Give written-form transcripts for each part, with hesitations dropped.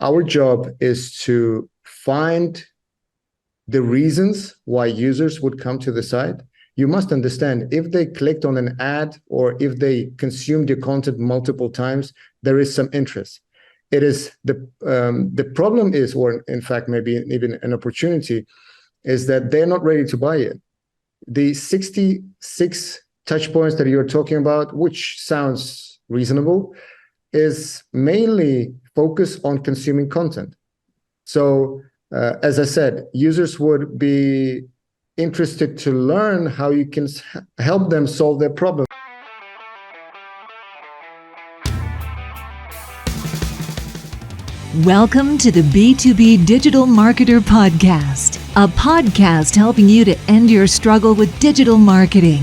Our job is to find the reasons why users would come to the site. You must understand, if they clicked on an ad or if they consumed your content multiple times, there is some interest. It is the problem is, or in fact, maybe even an opportunity, is that they're not ready to buy it. The 66 touch points that you're talking about, which sounds reasonable, is mainly focused on consuming content. So, as I said, users would be interested to learn how you can help them solve their problem. Welcome to the B2B Digital Marketer Podcast, a podcast helping you to end your struggle with digital marketing,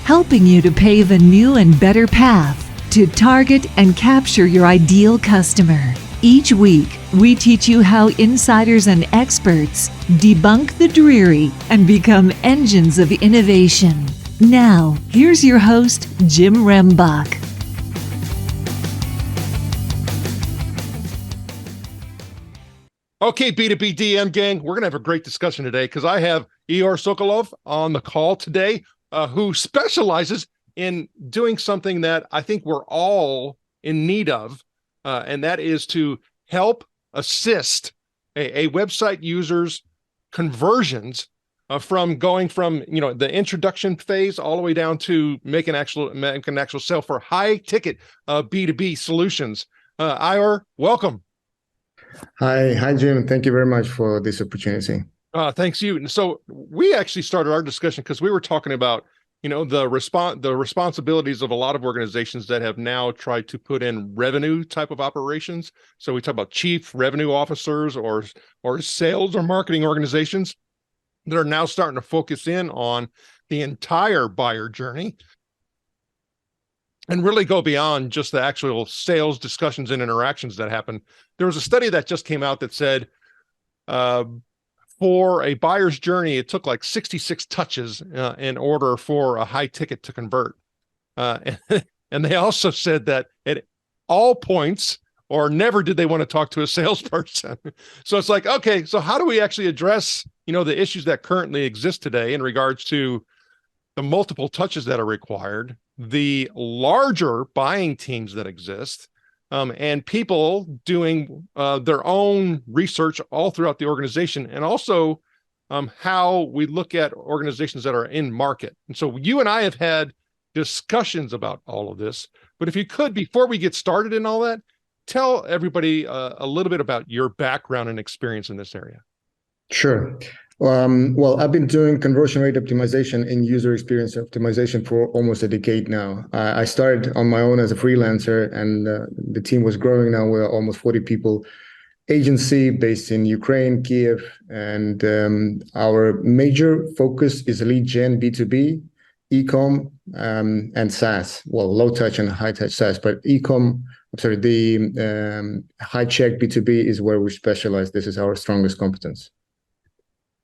helping you to pave a new and better path to target and capture your ideal customer. Each week, we teach you how insiders and experts debunk the dreary and become engines of innovation. Now, here's your host, Jim Rembach. Okay, B2B DM gang, we're going to have a great discussion today because I have Ihor Sokolov on the call today, who specializes in doing something that I think we're all in need of, and that is to help assist a website user's conversions from going from the introduction phase all the way down to make an actual sale for high ticket B2B solutions. Ihor, welcome. Hi, Jim. Thank you very much for this opportunity. Thanks you. And so we actually started our discussion because we were talking about, the responsibilities of a lot of organizations that have now tried to put in revenue type of operations. So we talk about chief revenue officers or sales or marketing organizations that are now starting to focus in on the entire buyer journey and really go beyond just the actual sales discussions and interactions that happen. There was a study that just came out that said for a buyer's journey, it took like 66 touches in order for a high ticket to convert. And they also said that at all points or never did they want to talk to a salesperson. So it's like, okay, so how do we actually address, the issues that currently exist today in regards to the multiple touches that are required, the larger buying teams that exist, and people doing their own research all throughout the organization, and also how we look at organizations that are in market. And so you and I have had discussions about all of this, but if you could, before we get started in all that, tell everybody a little bit about your background and experience in this area. Sure. Well, I've been doing conversion rate optimization and user experience optimization for almost a decade now. I started on my own as a freelancer, and the team was growing. Now we're almost 40 people. Agency based in Ukraine, Kiev, and our major focus is lead gen, B2B, e-com, and SaaS. Well, low touch and high touch SaaS, but e-com, the high check B2B is where we specialize. This is our strongest competence.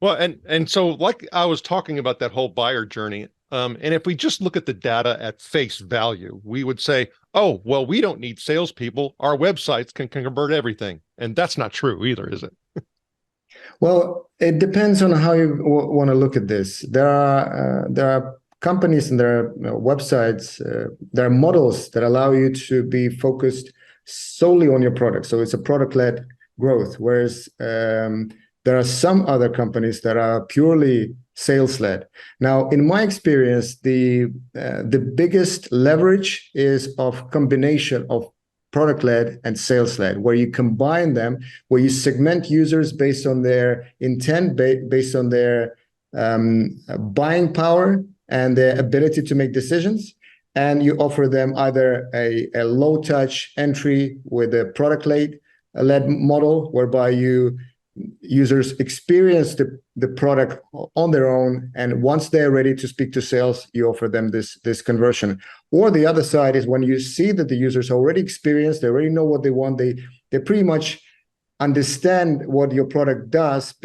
Well, and so like I was talking about that whole buyer journey, and if we just look at the data at face value, we would say, oh, well, we don't need salespeople. Our websites can convert everything. And that's not true either, is it? Well, it depends on how you want to look at this. There are companies and there are websites, there are models that allow you to be focused solely on your product. So it's a product-led growth, whereas there are some other companies that are purely sales-led. Now, in my experience, the biggest leverage is of combination of product-led and sales-led, where you combine them, where you segment users based on their intent, based on their buying power and their ability to make decisions, and you offer them either a low-touch entry with a product-led model, whereby users experience the product on their own, and once they're ready to speak to sales, you offer them this conversion. Or the other side is when you see that the users already experienced, they already know what they want, they pretty much understand what your product does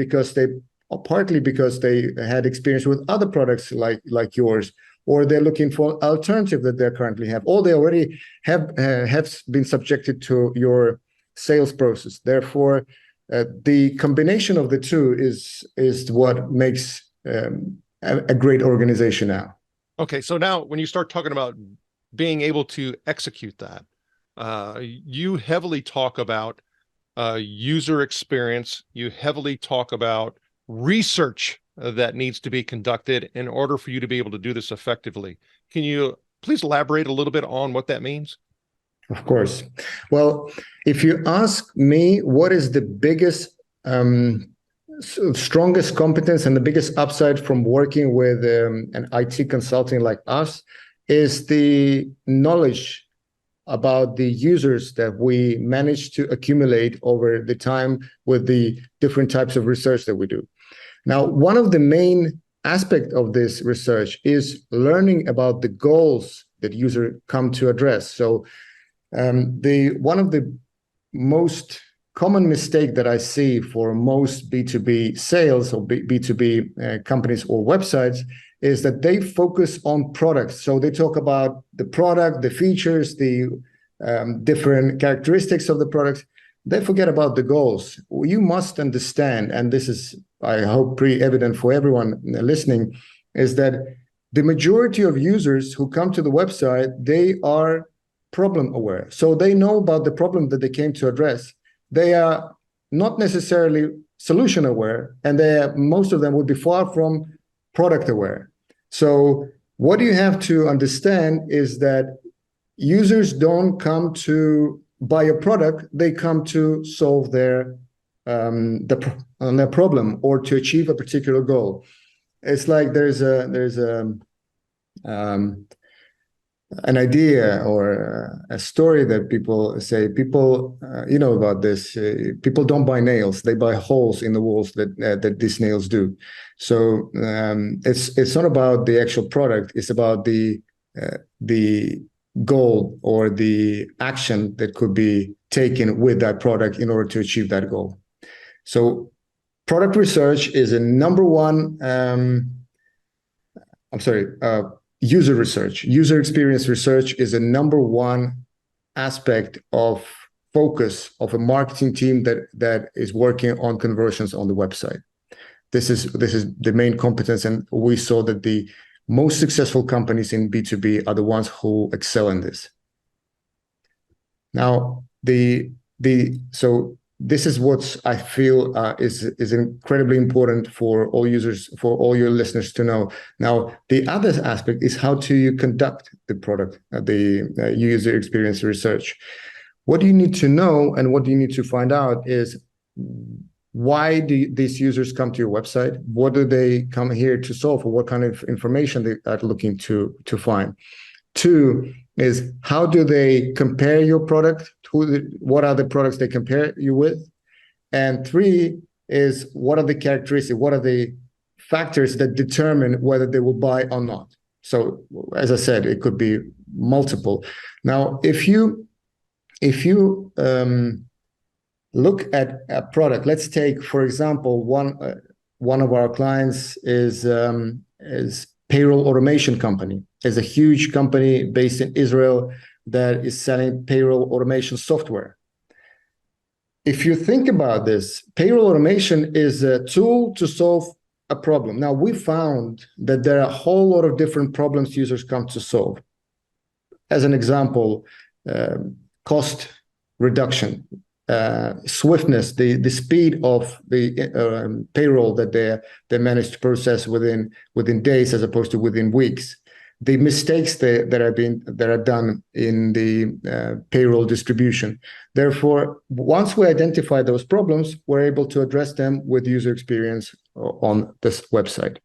partly because they had experience with other products like yours, or they're looking for alternative that they currently have, or they already have been subjected to your sales process. Therefore, the combination of the two is what makes a great organization now. Okay, so now when you start talking about being able to execute that, you heavily talk about user experience. You heavily talk about research that needs to be conducted in order for you to be able to do this effectively. Can you please elaborate a little bit on what that means? Of course. Well, if you ask me, what is the biggest, strongest competence and the biggest upside from working with an IT consulting like us, is the knowledge about the users that we managed to accumulate over the time with the different types of research that we do. Now, one of the main aspects of this research is learning about the goals that users come to address. So one of the most common mistake that I see for most B2B sales or B2B companies or websites is that they focus on products. So they talk about the product, the features, the different characteristics of the products. They forget about the goals. You must understand, and this is, I hope, pretty evident for everyone listening, is that the majority of users who come to the website, they are problem aware. So they know about the problem that they came to address. They are not necessarily solution aware, and most of them would be far from product aware. So what you have to understand is that users don't come to buy a product, they come to solve their problem or to achieve a particular goal. It's like there's an idea or a story that people say, you know about this, people don't buy nails, they buy holes in the walls that these nails do. So it's not about the actual product, it's about the goal or the action that could be taken with that product in order to achieve that goal. So product research is a number one, user research. User experience research is a number one aspect of focus of a marketing team that is working on conversions on the website. This is the main competence, and we saw that the most successful companies in B2B are the ones who excel in this. Now, so this is what I feel is incredibly important for all users, for all your listeners to know. Now, the other aspect is how do you conduct the product, the user experience research. What do you need to know and what do you need to find out is why do these users come to your website? What do they come here to solve, or what kind of information they are looking to find? Two is how do they compare your product? What are the products they compare you with? And three is what are the characteristics? What are the factors that determine whether they will buy or not? So, as I said, it could be multiple. Now, if you look at a product, let's take, for example, one of our clients is payroll automation company. Is a huge company based in Israel that is selling payroll automation software. If you think about this, payroll automation is a tool to solve a problem. Now, we found that there are a whole lot of different problems users come to solve. As an example, cost reduction, swiftness, the speed of the payroll that they manage to process within days as opposed to within weeks. The mistakes that are done in the payroll distribution. Therefore, once we identify those problems, we're able to address them with user experience on this website.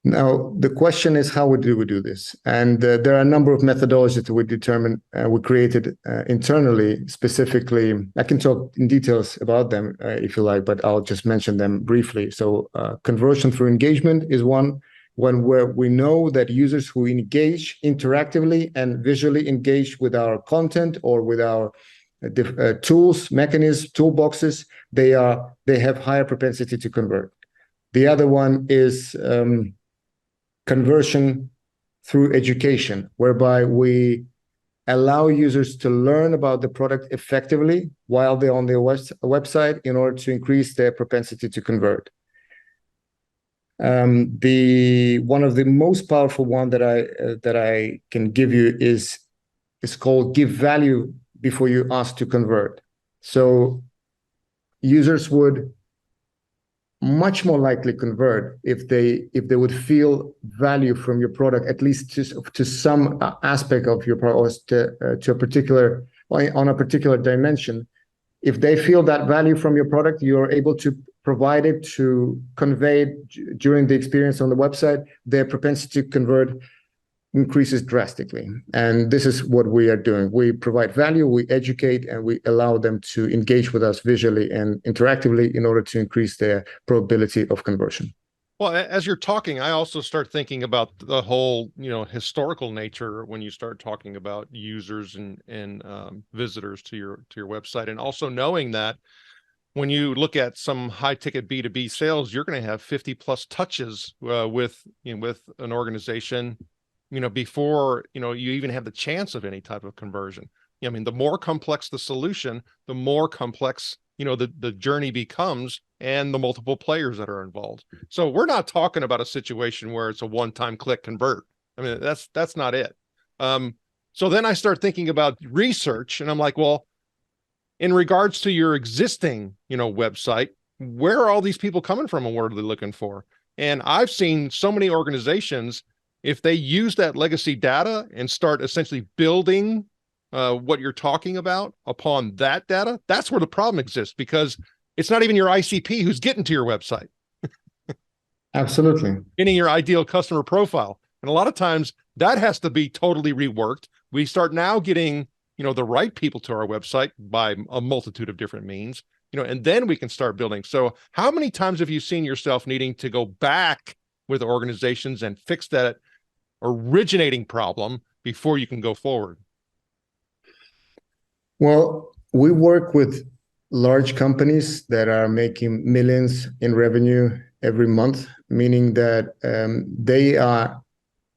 Now, the question is, how we do this? And there are a number of methodologies that we created internally. Specifically, I can talk in details about them if you like, but I'll just mention them briefly. So conversion through engagement is one. Where we know that users who engage interactively and visually engage with our content or with our tools, mechanisms, toolboxes, they have higher propensity to convert. The other one is conversion through education, whereby we allow users to learn about the product effectively while they're on their website in order to increase their propensity to convert. The one of the most powerful one that I can give you is called give value before you ask to convert. So users would much more likely convert if they would feel value from your product, at least to some aspect of your product, or to a particular, on a particular dimension. If they feel that value from your product, you're able to provide it, to convey it during the experience on the website, their propensity to convert increases drastically. And this is what we are doing. We provide value, we educate, and we allow them to engage with us visually and interactively in order to increase their probability of conversion. Well, as you're talking, I also start thinking about the whole, historical nature when you start talking about users and visitors to your website, and also knowing that when you look at some high ticket B2B sales, you're going to have 50 plus touches with an organization, before you even have the chance of any type of conversion. I mean, the more complex the solution, the more complex the journey becomes, and the multiple players that are involved. So we're not talking about a situation where it's a one-time click convert. I mean, that's not it. So then I start thinking about research, and I'm like, well, in regards to your existing, website, where are all these people coming from and what are they looking for? And I've seen so many organizations, if they use that legacy data and start essentially building what you're talking about upon that data, that's where the problem exists, because it's not even your ICP who's getting to your website. Absolutely. Getting your ideal customer profile. And a lot of times that has to be totally reworked. We start now getting, the right people to our website by a multitude of different means, and then we can start building. So how many times have you seen yourself needing to go back with organizations and fix that originating problem before you can go forward? Well, we work with large companies that are making millions in revenue every month, meaning that they are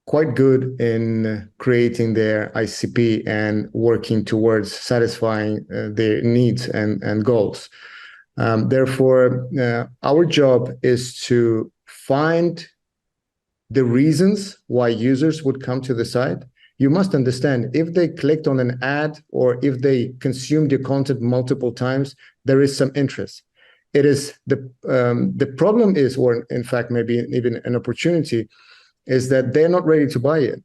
quite good in creating their ICP and working towards satisfying their needs and goals. Therefore, our job is to find the reasons why users would come to the site. You must understand, if they clicked on an ad or if they consumed your content multiple times, there is some interest. It is the problem is, or in fact, maybe even an opportunity, is that they're not ready to buy it.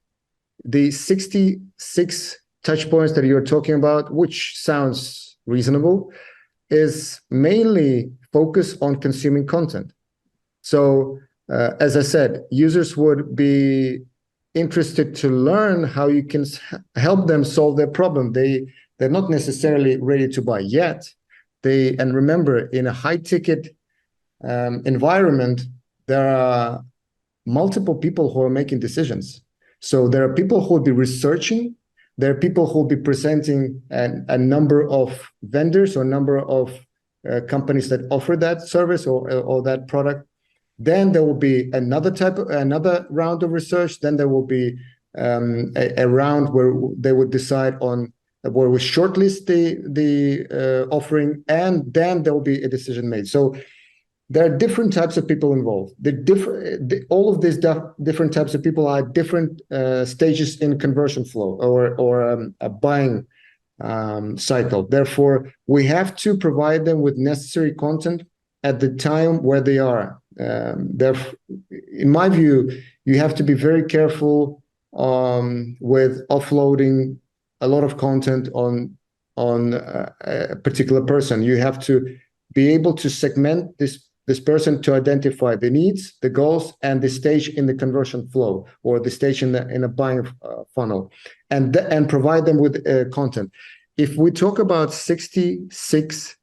The 66 touch points that you're talking about, which sounds reasonable, is mainly focused on consuming content. So, as I said, users would be interested to learn how you can help them solve their problem. They're not necessarily ready to buy yet. And remember, in a high ticket environment, there are multiple people who are making decisions. So there are people who will be researching. There are people who will be presenting a number of vendors or number of companies that offer that service or that product. Then there will be another round of research. Then there will be a round where they would decide on where we shortlist the offering, and then there will be a decision made. So there are different types of people involved. All of these different types of people are different stages in conversion flow or a buying cycle. Therefore, we have to provide them with necessary content at the time where they are. In my view, you have to be very careful with offloading a lot of content on a particular person. You have to be able to segment this person to identify the needs, the goals, and the stage in the conversion flow or the stage in a buying funnel, and provide them with content. If we talk about 66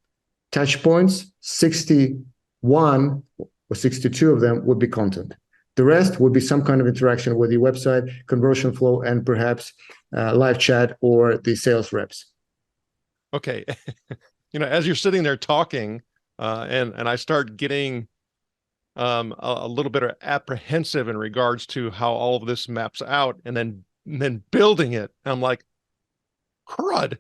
touch points, 61 or 62 of them would be content. The rest would be some kind of interaction with the website, conversion flow, and perhaps live chat or the sales reps. Okay. As you're sitting there talking, and I start getting a little bit of apprehensive in regards to how all of this maps out, and then building it. I'm like, crud.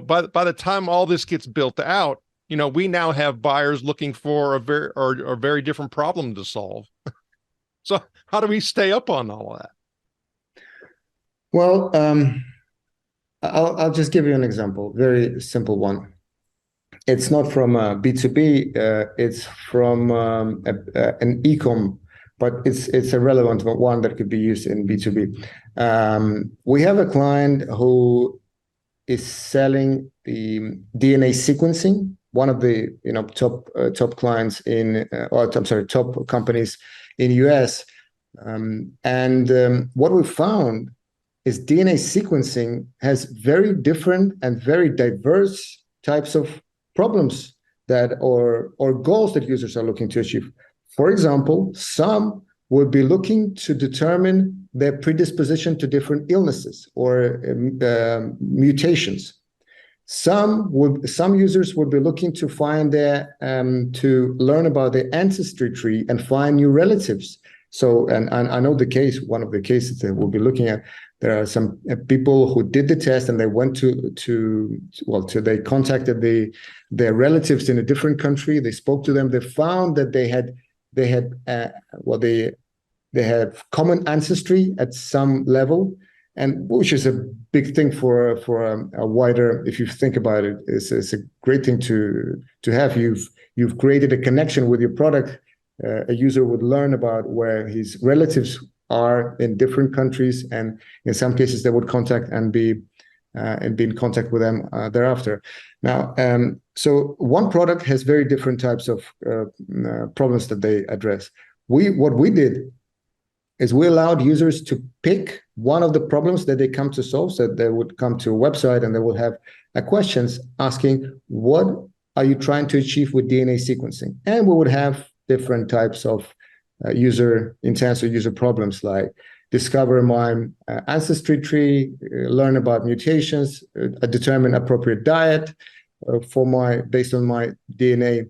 By the time all this gets built out, we now have buyers looking for a very different problem to solve. So how do we stay up on all of that? Well, I'll just give you an example, very simple one. It's not from B2B, it's from an e-com, but it's a relevant one that could be used in B2B. We have a client who is selling the DNA sequencing, one of the top clients in, top companies in US. What we found is DNA sequencing has very different and very diverse types of problems or goals that users are looking to achieve. For example, some would be looking to determine their predisposition to different illnesses or mutations. Some users would be looking to to learn about their ancestry tree and find new relatives. So, and I know one of the cases that we'll be looking at, there are some people who did the test and they went they contacted their relatives in a different country. They spoke to them. They found that they have common ancestry at some level, and which is a big thing for a wider. If you think about it, it's a great thing to have. You've created a connection with your product. A user would learn about where his relatives are in different countries, and in some cases they would contact and be in contact with them thereafter. Now, so one product has very different types of problems that they address. What we did is we allowed users to pick one of the problems that they come to solve. So they would come to a website and they will have questions asking, what are you trying to achieve with DNA sequencing? And we would have different types of user intents or user problems, like discover my ancestry tree, learn about mutations, determine appropriate diet based on my DNA.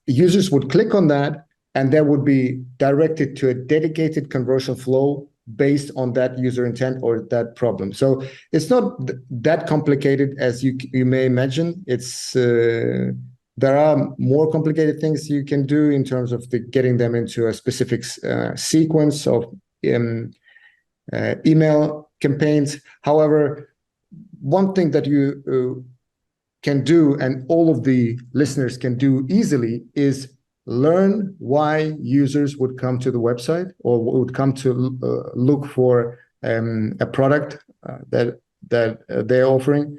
Users would click on that, and that would be directed to a dedicated conversion flow based on that user intent or that problem. So it's not that complicated as you may imagine. There are more complicated things you can do in terms of getting them into a specific sequence of email campaigns. However, one thing that you can do, and all of the listeners can do easily, is learn why users would come to the website or would come to look for a product that they're offering,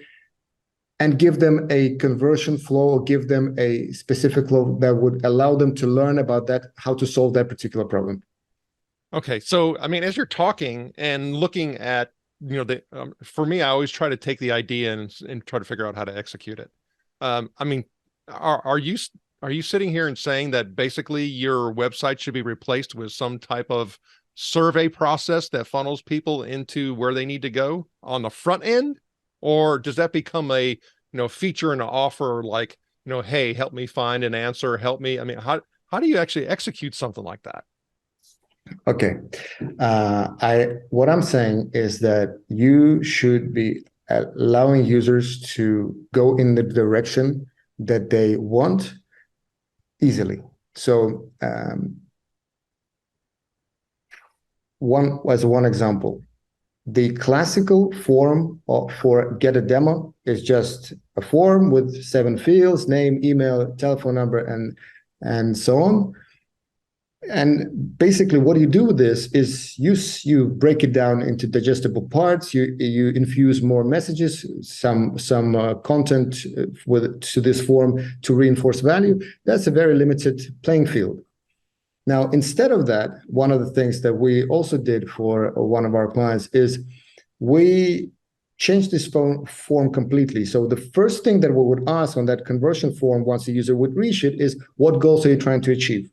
and give them a conversion flow or give them a specific flow that would allow them to learn about that, how to solve that particular problem. Okay. So, I mean, as you're talking and looking at, for me, I always try to take the idea and try to figure out how to execute it. I mean, are you sitting here and saying that basically your website should be replaced with some type of survey process that funnels people into where they need to go on the front end? Or does that become a feature and an offer, like, hey, help me find an answer, help me? I mean, how do you actually execute something like that? Okay. What I'm saying is that you should be allowing users to go in the direction that they want easily. So one example, the classical form for get a demo is just a form with 7 fields: name, email, telephone number, and so on. And basically what you do with this is you break it down into digestible parts. You infuse more messages, some content to this form to reinforce value. That's a very limited playing field. Now, instead of that, one of the things that we also did for one of our clients is we changed this form completely. So the first thing that we would ask on that conversion form once the user would reach it is, what goals are you trying to achieve?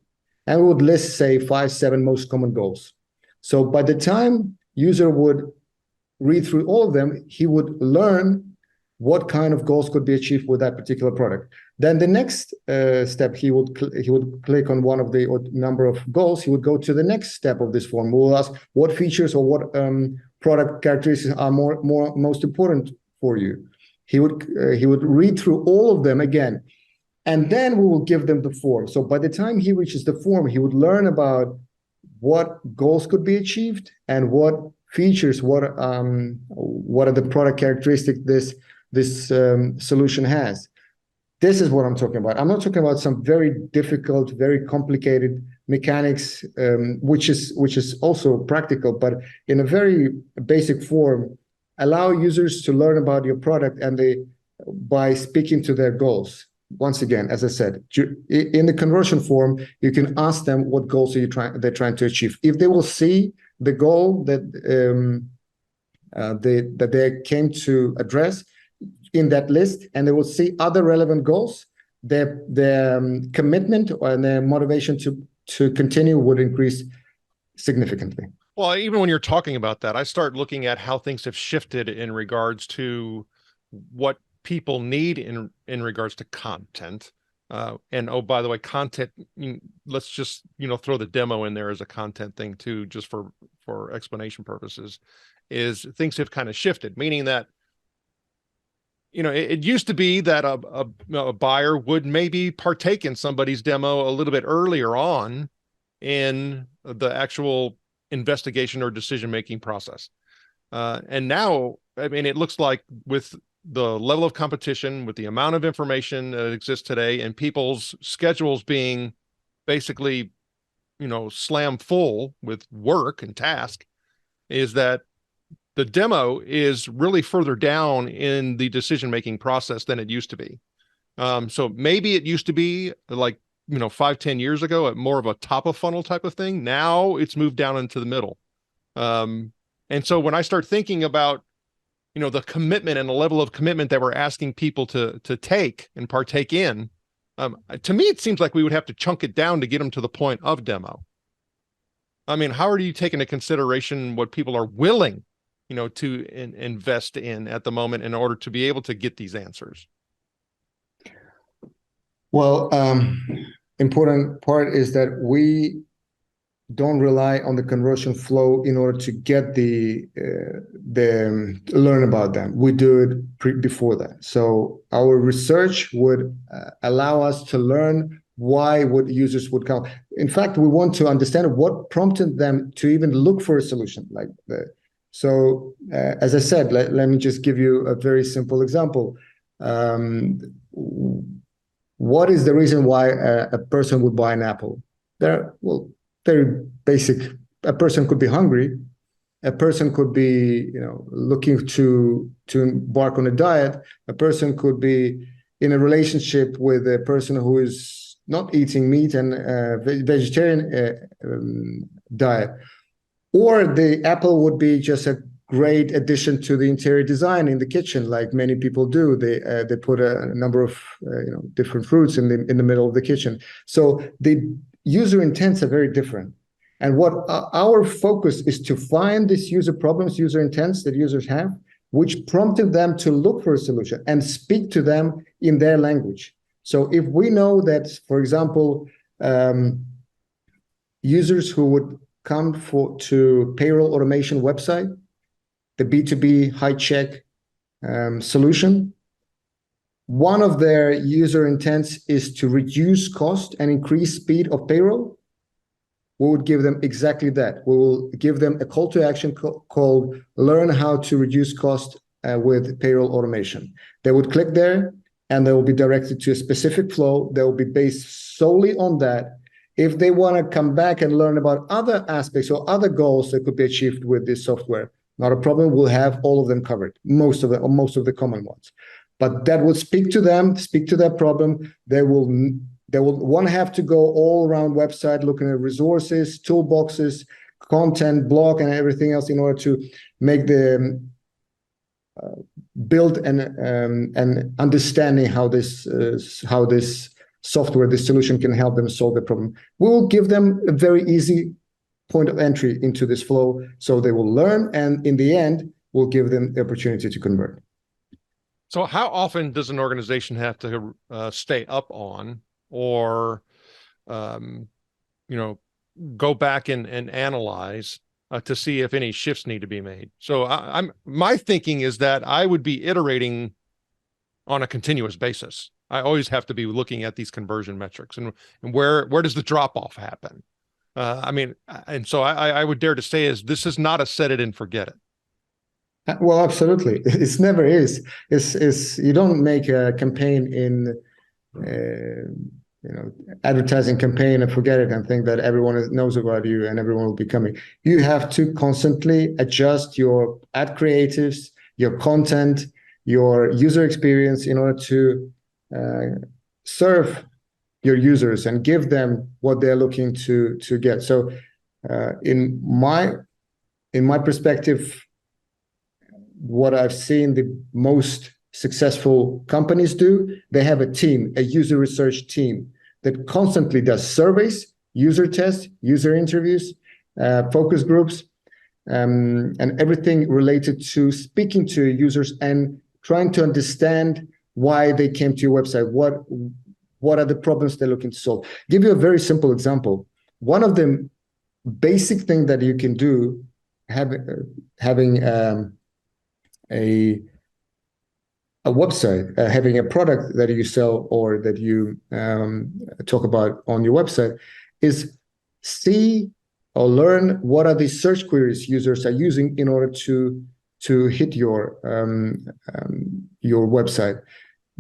And we would list, say, 5-7 most common goals. So by the time user would read through all of them, he would learn what kind of goals could be achieved with that particular product. Then the next step, he would click on one of the number of goals. He would go to the next step of this form. We'll ask what features or what product characteristics are most important for you. He would read through all of them again, and then we will give them the form. So by the time he reaches the form, he would learn about what goals could be achieved and what features, what are the product characteristics this solution has. This is what I'm talking about. I'm not talking about some very difficult, very complicated mechanics, which is also practical, but in a very basic form, allow users to learn about your product and by speaking to their goals. Once again, as I said, in the conversion form, you can ask them what goals they're trying to achieve. If they will see the goal that they came to address in that list, and they will see other relevant goals, their commitment and their motivation to continue would increase significantly. Well, even when you're talking about that, I start looking at how things have shifted in regards to what people need in regards to content. And oh, by the way, content, let's just, throw the demo in there as a content thing too, just for explanation purposes, is things have kind of shifted, meaning that, it used to be that a buyer would maybe partake in somebody's demo a little bit earlier on in the actual investigation or decision-making process. And now, I mean, it looks like with the level of competition, with the amount of information that exists today, and people's schedules being basically, slam full with work and task, is that the demo is really further down in the decision-making process than it used to be. So maybe it used to be like, 5-10 years ago, at more of a top of funnel type of thing. Now it's moved down into the middle. And so when I start thinking about, the commitment and the level of commitment that we're asking people to take and partake in, to me, it seems like we would have to chunk it down to get them to the point of demo. I mean, how are you taking into consideration what people are willing, to invest in at the moment in order to be able to get these answers? Well, important part is that we don't rely on the conversion flow in order to get the learn about them. We do it before that. So our research would allow us to learn why users would come. In fact, we want to understand what prompted them to even look for a solution like that. So as I said, let me just give you a very simple example. What is the reason why a person would buy an apple? Very basic. A person could be hungry. A person could be, looking to embark on a diet. A person could be in a relationship with a person who is not eating meat and vegetarian diet. Or the apple would be just a great addition to the interior design in the kitchen, like many people do. They put a number of different fruits in the middle of the kitchen. So the user intents are very different. And what our focus is to find these user problems, user intents that users have, which prompted them to look for a solution and speak to them in their language. So if we know that, for example, users who would come to payroll automation website, the B2B high check solution, one of their user intents is to reduce cost and increase speed of payroll, we would give them exactly that. We will give them a call to action called learn how to reduce cost with payroll automation. They would click there and they will be directed to a specific flow that will be based solely on that. If they want to come back and learn about other aspects or other goals that could be achieved with this software, not a problem. We'll have all of them covered, most of the common ones. But that will speak to them, speak to their problem. They will want to have to go all around website, looking at resources, toolboxes, content, blog, and everything else in order to make the build an understanding how this software, this solution can help them solve the problem. We will give them a very easy point of entry into this flow, so they will learn, and in the end, we'll give them the opportunity to convert. So how often does an organization have to stay up on, or you know, go back and analyze to see if any shifts need to be made? So my thinking is that I would be iterating on a continuous basis. I always have to be looking at these conversion metrics and where does the drop off happen? I mean, and so I would dare to say this is not a set it and forget it. Well, absolutely. It never is. It's you don't make a campaign in advertising campaign and forget it and think that everyone knows about you and everyone will be coming. You have to constantly adjust your ad creatives, your content, your user experience in order to serve your users and give them what they're looking to get. So in my perspective, what I've seen the most successful companies do, they have a team, a user research team that constantly does surveys, user tests, user interviews, focus groups, and everything related to speaking to users and trying to understand why they came to your website. What are the problems they're looking to solve? Give you a very simple example. One of the basic things that you can do, having a website, having a product that you sell or that you talk about on your website, is see or learn what are the search queries users are using in order to hit your website.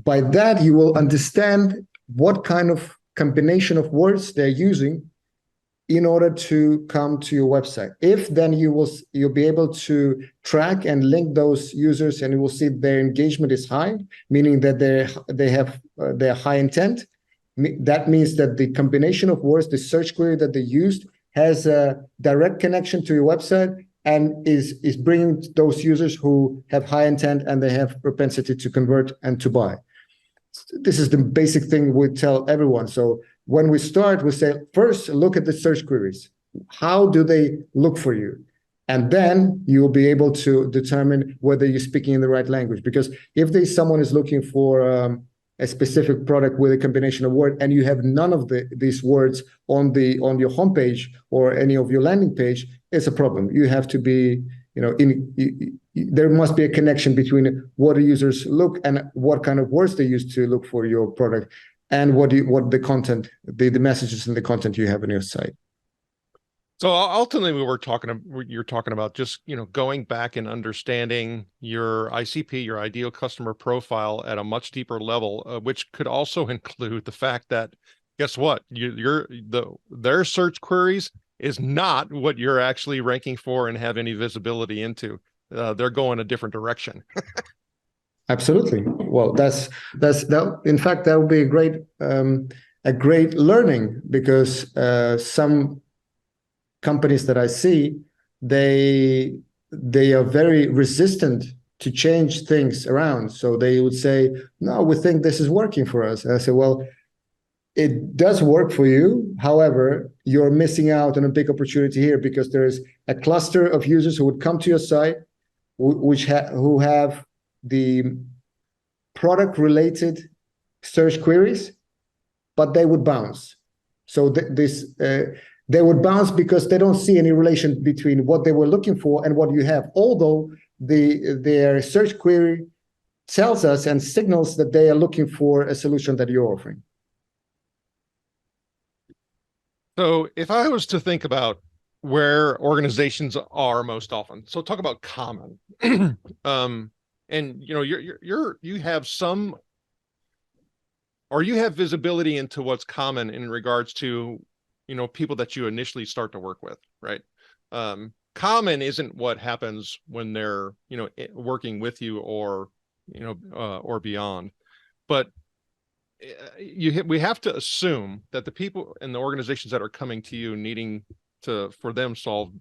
By that, you will understand what kind of combination of words they're using in order to come to your website. If then you'll be able to track and link those users, and you will see their engagement is high, meaning that they have their high intent. That means that the combination of words, the search query that they used, has a direct connection to your website and is bringing those users who have high intent and they have propensity to convert and to buy. This is the basic thing we tell everyone. So when we start, we say, first, look at the search queries. How do they look for you? And then you'll be able to determine whether you're speaking in the right language. Because if someone is looking for a specific product with a combination of words, and you have none of these words on your homepage or any of your landing page, it's a problem. You have to be, there must be a connection between what the users look and what kind of words they use to look for your product, and what the content, the messages and the content you have on your site. So ultimately, you're talking about just, going back and understanding your ICP, your ideal customer profile, at a much deeper level, which could also include the fact that, guess what, their search queries is not what you're actually ranking for and have any visibility into. They're going a different direction. Absolutely. Well, that's that. In fact, that would be a great learning, because some companies that I see, they are very resistant to change things around. So they would say, "No, we think this is working for us." And I say, "Well, it does work for you. However, you're missing out on a big opportunity here, because there's a cluster of users who would come to your site, who have the product-related search queries, but they would bounce. So they would bounce because they don't see any relation between what they were looking for and what you have, although their search query tells us and signals that they are looking for a solution that you're offering." So if I was to think about where organizations are most often, so talk about common, and you have some, or you have visibility into what's common in regards to, people that you initially start to work with, right? Common isn't what happens when they're, working with you or beyond, but we have to assume that the people and the organizations that are coming to you needing for them solve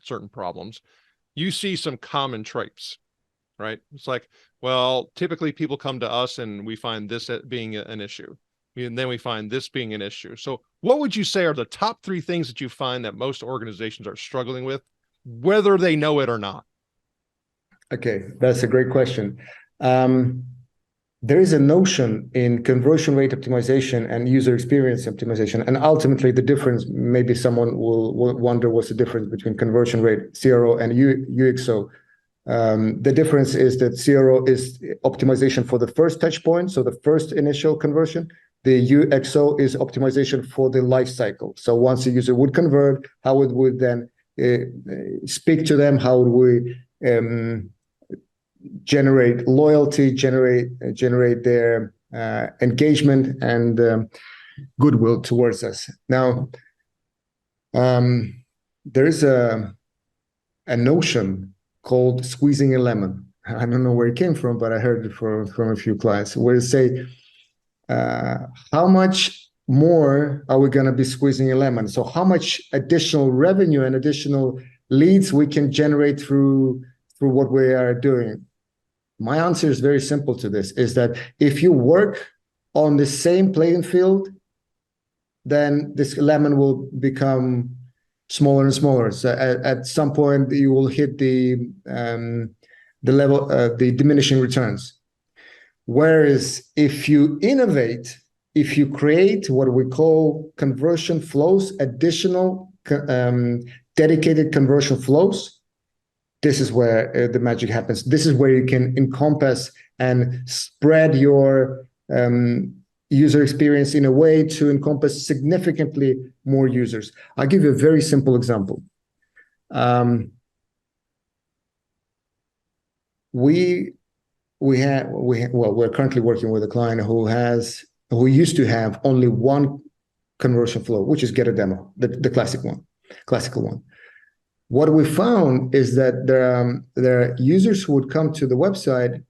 certain problems, you see some common traits, right? It's like, well, typically people come to us and we find this being an issue, and then we find this being an issue. So what would you say are the top 3 things that you find that most organizations are struggling with, whether they know it or not? Okay, that's a great question. there is a notion in conversion rate optimization and user experience optimization. And ultimately, the difference, maybe someone will wonder what's the difference between conversion rate, CRO, and UXO. The difference is that CRO is optimization for the first touch point, so the first initial conversion. The UXO is optimization for the life cycle. So once a user would convert, how it would then speak to them, how would we generate loyalty, generate their engagement and goodwill towards us. Now, there is a notion called squeezing a lemon. I don't know where it came from, but I heard it from a few clients, where they say, how much more are we going to be squeezing a lemon? So how much additional revenue and additional leads we can generate through what we are doing? My answer is very simple to this, is that if you work on the same playing field, then this lemon will become smaller and smaller. So at some point you will hit the level, the diminishing returns. Whereas if you innovate, if you create what we call conversion flows, additional dedicated conversion flows, this is where the magic happens. This is where you can encompass and spread your user experience in a way to encompass significantly more users. I'll give you a very simple example. We're currently working with a client who used to have only one conversion flow, which is get a demo, the classical one. What we found is that there are users who would come to the website.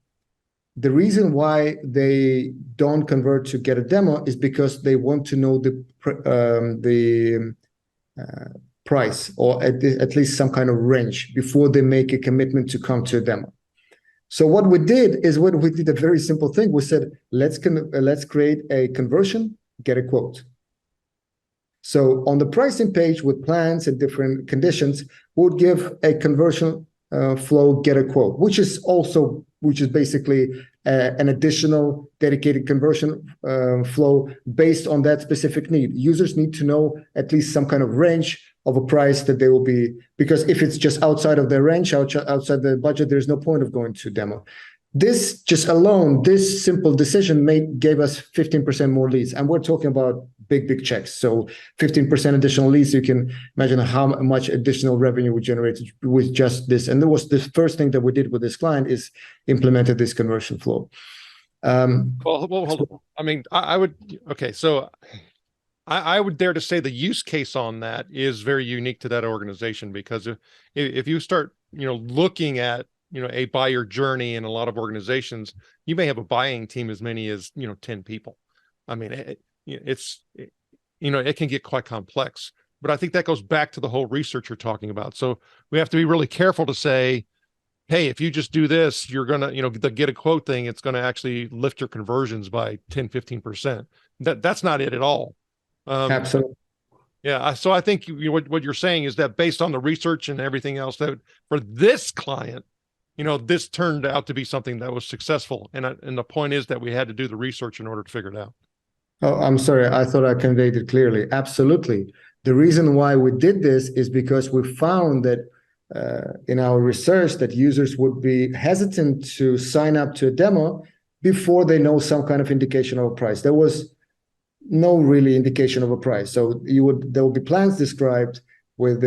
The reason why they don't convert to get a demo is because they want to know the price, or at least some kind of range, before they make a commitment to come to a demo. So what we did a very simple thing. We said, let's create a conversion, get a quote. So on the pricing page with plans and different conditions, we would give a conversion flow, get a quote, which is basically an additional dedicated conversion flow based on that specific need. Users need to know at least some kind of range of a price that they will be, because if it's just outside of their range, outside the budget, there's no point of going to demo. This simple decision gave us 15% more leads. And we're talking about big checks. So 15% additional leads, you can imagine how much additional revenue we generated with just this. And that was the first thing that we did with this client, is implemented this conversion flow. Well, hold on. I mean, I would dare to say the use case on that is very unique to that organization, because if you start, looking at, a buyer journey in a lot of organizations, you may have a buying team as many as, 10 people. I mean, it can get quite complex, but I think that goes back to the whole research you're talking about. So we have to be really careful to say, hey, if you just do this, you're going to, the get a quote thing, it's going to actually lift your conversions by 10, 15%. That's not it at all. Absolutely. Yeah. So I think what you're saying is that based on the research and everything else, that for this client, this turned out to be something that was successful. And the point is that we had to do the research in order to figure it out. Oh, I'm sorry. I thought I conveyed it clearly. Absolutely. The reason why we did this is because we found that in our research that users would be hesitant to sign up to a demo before they know some kind of indication of a price. There was no really indication of a price. So there will be plans described with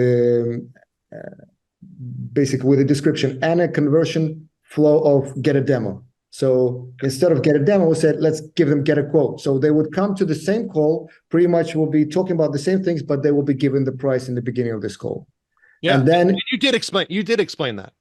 basically with a description and a conversion flow of get a demo. So instead of get a demo, we said, let's give them get a quote. So they would come to the same call, pretty much will be talking about the same things, but they will be given the price in the beginning of this call. Yeah. And then you did explain that.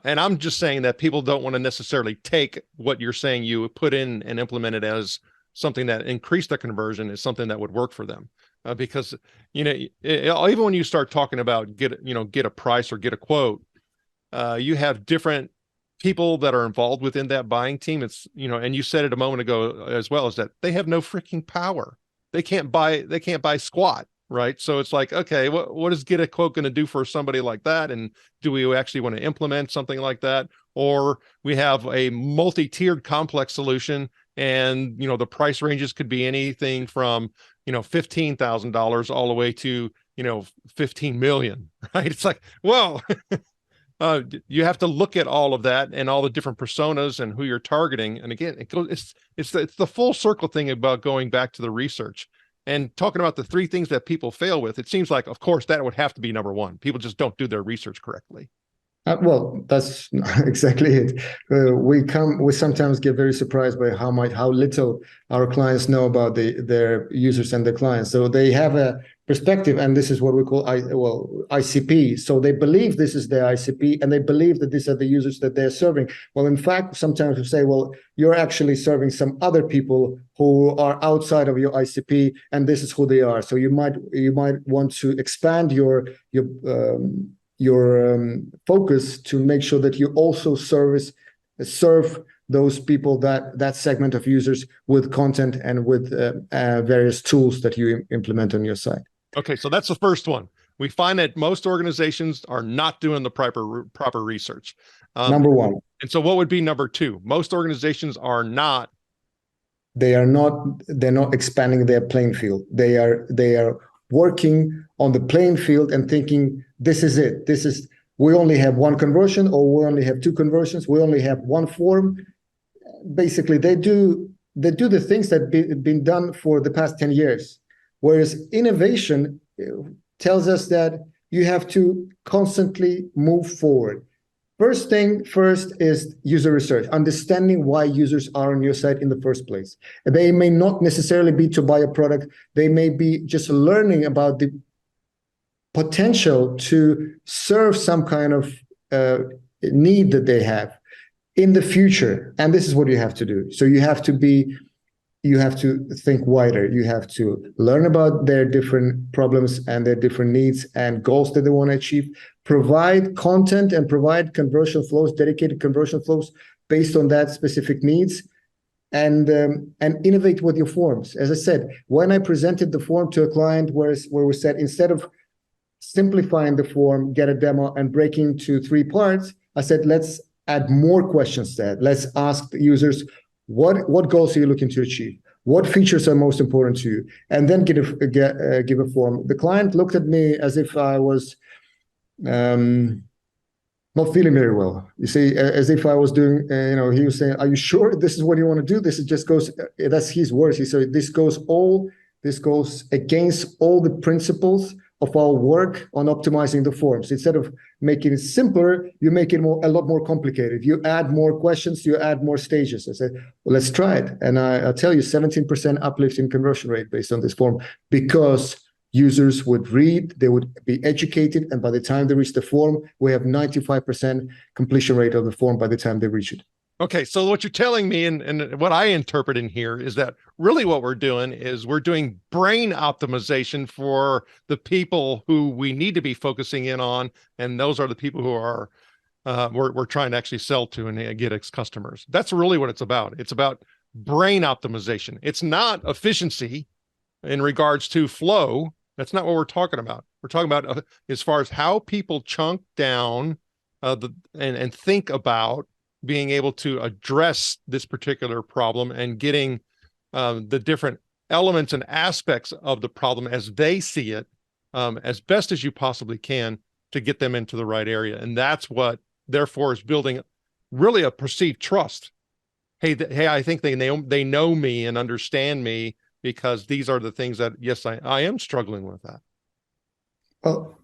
And I'm just saying that people don't want to necessarily take what you're saying you put in and implement it as something that increased their conversion is something that would work for them. Because, even when you start talking about get a price or get a quote, you have different people that are involved within that buying team. It's, and you said it a moment ago as well, is that they have no freaking power. They can't buy squat. Right. So it's like, okay, what is get a quote going to do for somebody like that? And do we actually want to implement something like that? or we have a multi-tiered complex solution, and the price ranges could be anything from $15,000 all the way to 15 million, right? It's like, whoa. You have to look at all of that and all the different personas and who you're targeting. And again, it's the full circle thing about going back to the research and talking about the three things that people fail with. It seems like, of course, that would have to be number one. People just don't do their research correctly. Well, that's exactly it. We sometimes get very surprised by how little our clients know about their users and their clients. So they have a perspective, and this is what we call ICP. So they believe this is their ICP, and they believe that these are the users that they're serving. Well, in fact, sometimes we say, well, you're actually serving some other people who are outside of your ICP, and this is who they are. So you might want to expand your focus to make sure that you also serve those people, that segment of users, with content and with various tools that you implement on your site. Okay, so that's the first one. We find that most organizations are not doing the proper research. Number one. And so what would be number two? Most organizations are not. They're not expanding their playing field. They are working on the playing field and thinking, this is it. We only have one conversion, or we only have two conversions. We only have one form. Basically, they do the things that have been done for the past 10 years. Whereas innovation tells us that you have to constantly move forward. First is user research, understanding why users are on your site in the first place. They may not necessarily be to buy a product. They may be just learning about the potential to serve some kind of need that they have in the future. And this is what you have to do. So you have to think wider. You have to learn about their different problems and their different needs and goals that they want to achieve. Provide content and provide conversion flows, dedicated conversion flows based on that specific needs, and innovate with your forms. As I said, when I presented the form to a client where we said, instead of simplifying the form, get a demo and break into three parts, I said, let's add more questions to that. Let's ask the users, what goals are you looking to achieve? What features are most important to you? And then give a form. The client looked at me as if I was not feeling very well. You see, as if I was doing, he was saying, are you sure this is what you want to do? This is just goes, that's his words. He said, this goes against all the principles of our work on optimizing the forms. Instead of making it simpler, you make it a lot more complicated. You add more questions, you add more stages. I said, well, let's try it. And I'll tell you, 17% uplift in conversion rate based on this form, because users would read, they would be educated, and by the time they reach the form, we have 95% completion rate of the form by the time they reach it. Okay, so what you're telling me and what I interpret in here is that really what we're doing is we're doing brain optimization for the people who we need to be focusing in on, and those are the people who are we're trying to actually sell to and get as customers. That's really what it's about. It's about brain optimization. It's not efficiency in regards to flow. That's not what we're talking about. We're talking about as far as how people chunk down and think about being able to address this particular problem and getting the different elements and aspects of the problem as they see it, as best as you possibly can, to get them into the right area. And that's what, therefore, is building really a perceived trust. Hey, I think they know me and understand me, because these are the things that, yes, I am struggling with that. Well,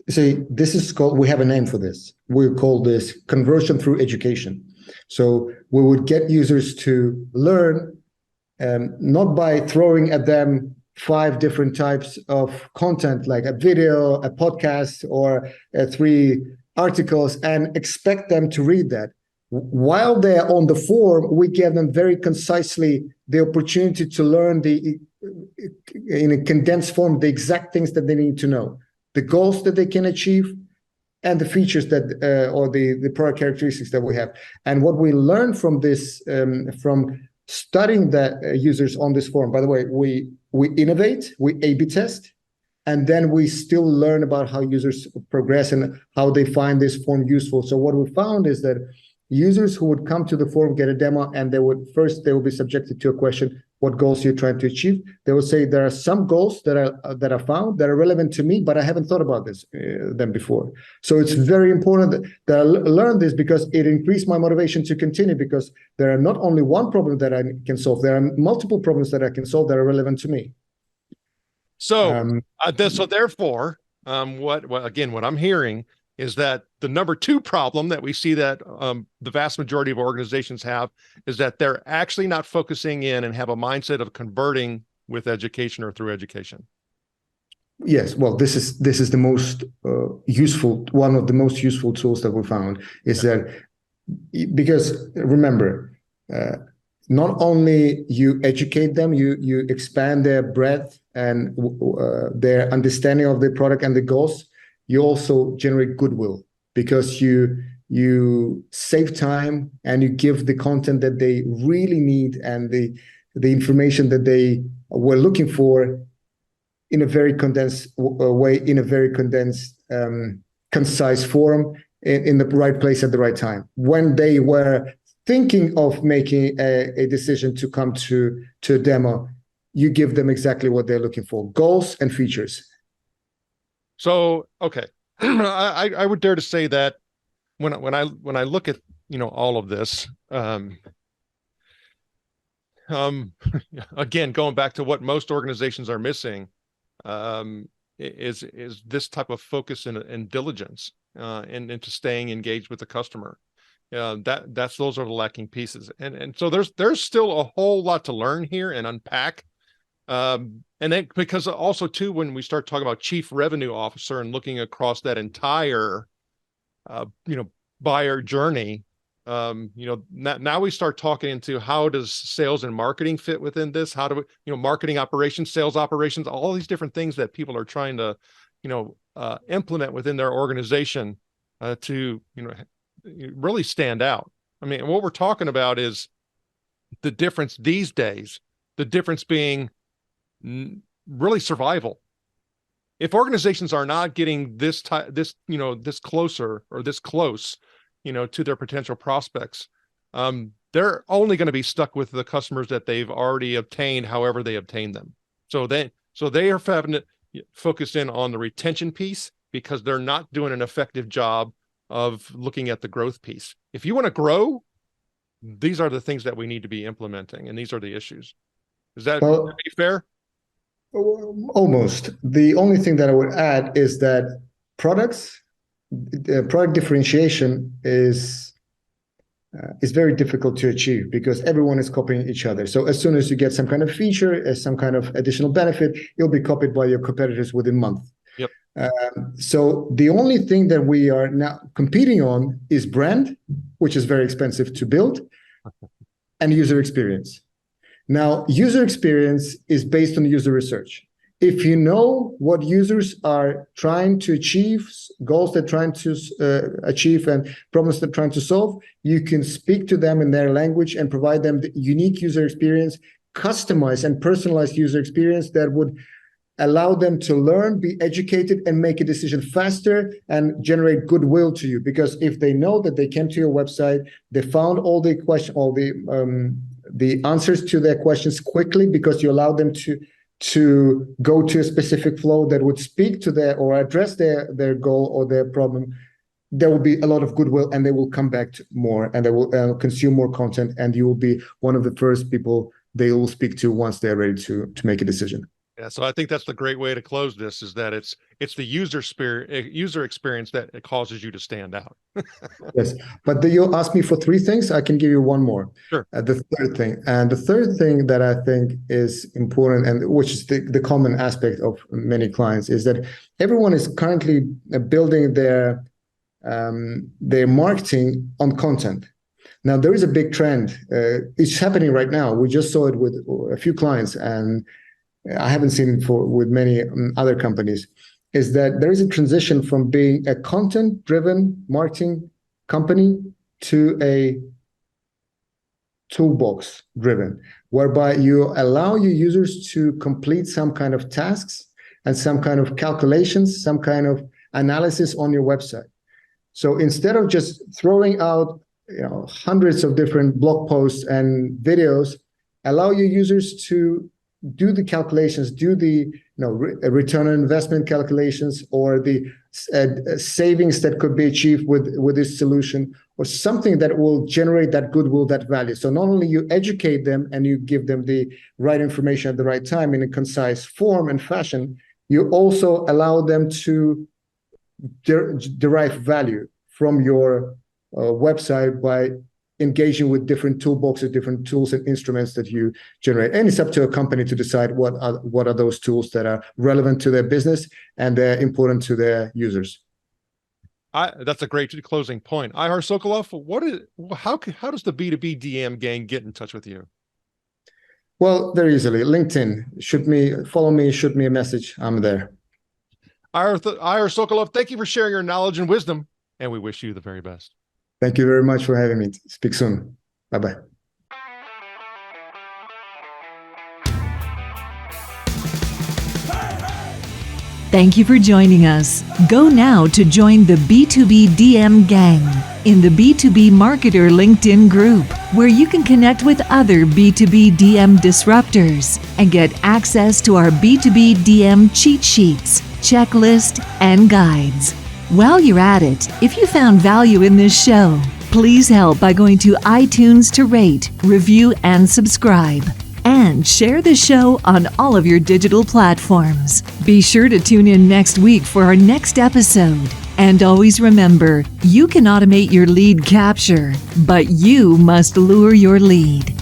see, this is called, we have a name for this. We call this conversion through education. So we would get users to learn, not by throwing at them 5 different types of content, like a video, a podcast, or 3 articles, and expect them to read that. While they're on the form, we give them very concisely the opportunity to learn in a condensed form, the exact things that they need to know, the goals that they can achieve, and the features that or the product characteristics that we have. And what we learn from this, from studying the users on this form, by the way, we innovate, we A/B test, and then we still learn about how users progress and how they find this form useful. So what we found is that users who would come to the forum, get a demo, and they will be subjected to a question, what goals you're trying to achieve. They will say there are some goals that are found that are relevant to me, but I haven't thought about them before. So it's very important that I learn this, because it increased my motivation to continue, because there are not only one problem that I can solve, there are multiple problems that I can solve that are relevant to me. So, therefore, what I'm hearing is that the number two problem that we see that the vast majority of organizations have is that they're actually not focusing in and have a mindset of converting with education or through education. Yes, well, this is the most one of the most useful tools that we found, is that, because remember, not only you educate them, you expand their breadth and their understanding of the product and the goals. You also generate goodwill, because you save time and you give the content that they really need and the information that they were looking for in a very condensed way, in a very condensed, concise form, in the right place at the right time. When they were thinking of making a decision to come to a demo, you give them exactly what they're looking for: goals and features. So, okay, I would dare to say that when I look at all of this, again, going back to what most organizations are missing, is this type of focus and diligence, and into staying engaged with the customer. Those are the lacking pieces, and so there's still a whole lot to learn here and unpack. And then, because also too, when we start talking about chief revenue officer and looking across that entire, buyer journey, now we start talking into how does sales and marketing fit within this? How do we, marketing operations, sales operations, all these different things that people are trying to, implement within their organization, to, really stand out. I mean, what we're talking about is the difference these days, the difference being really survival. If organizations are not getting this closer or this close, to their potential prospects, they're only going to be stuck with the customers that they've already obtained, however they obtained them. So they are having to focus in on the retention piece, because they're not doing an effective job of looking at the growth piece. If you want to grow, these are the things that we need to be implementing, and these are the issues. Is that fair? Almost. The only thing that I would add is that product differentiation is very difficult to achieve, because everyone is copying each other. So as soon as you get some kind of feature, some kind of additional benefit, you'll be copied by your competitors within a month. Yep. So the only thing that we are now competing on is brand, which is very expensive to build, and user experience. Now, user experience is based on user research. If you know what users are trying to achieve, goals they're trying to achieve, and problems they're trying to solve, you can speak to them in their language and provide them the unique user experience, customized and personalized user experience that would allow them to learn, be educated, and make a decision faster and generate goodwill to you. Because if they know that they came to your website, they found all the answers to their questions quickly, because you allowed them to go to a specific flow that would speak to or address their goal or their problem, there will be a lot of goodwill, and they will come back to more, and they will consume more content, and you will be one of the first people they will speak to once they're ready to make a decision. Yeah, so I think that's the great way to close this, is that it's the user experience that it causes you to stand out. Yes, but you asked me for three things. I can give you one more. Sure. The third thing that I think is important, and which is the common aspect of many clients, is that everyone is currently building their marketing on content. Now, there is a big trend. It's happening right now. We just saw it with a few clients, and I haven't seen it with many other companies, is that there is a transition from being a content-driven marketing company to a toolbox-driven, whereby you allow your users to complete some kind of tasks and some kind of calculations, some kind of analysis on your website. So instead of just throwing out hundreds of different blog posts and videos, allow your users to do the calculations, do the return on investment calculations, or the savings that could be achieved with this solution, or something that will generate that goodwill, that value. So not only you educate them and you give them the right information at the right time in a concise form and fashion, you also allow them to derive value from your website by engaging with different toolboxes, different tools and instruments that you generate. And it's up to a company to decide what are those tools that are relevant to their business and they're important to their users. That's a great closing point. Ihar Sokolov, how does the B2B DM gang get in touch with you? Well, very easily. LinkedIn. Follow me, shoot me a message. I'm there. Ihar Sokolov, thank you for sharing your knowledge and wisdom, and we wish you the very best. Thank you very much for having me. Speak soon. Bye-bye. Thank you for joining us. Go now to join the B2B DM gang in the B2B Marketer LinkedIn group, where you can connect with other B2B DM disruptors and get access to our B2B DM cheat sheets, checklist, and guides. While you're at it, if you found value in this show, please help by going to iTunes to rate, review, and subscribe. And share the show on all of your digital platforms. Be sure to tune in next week for our next episode. And always remember, you can automate your lead capture, but you must lure your lead.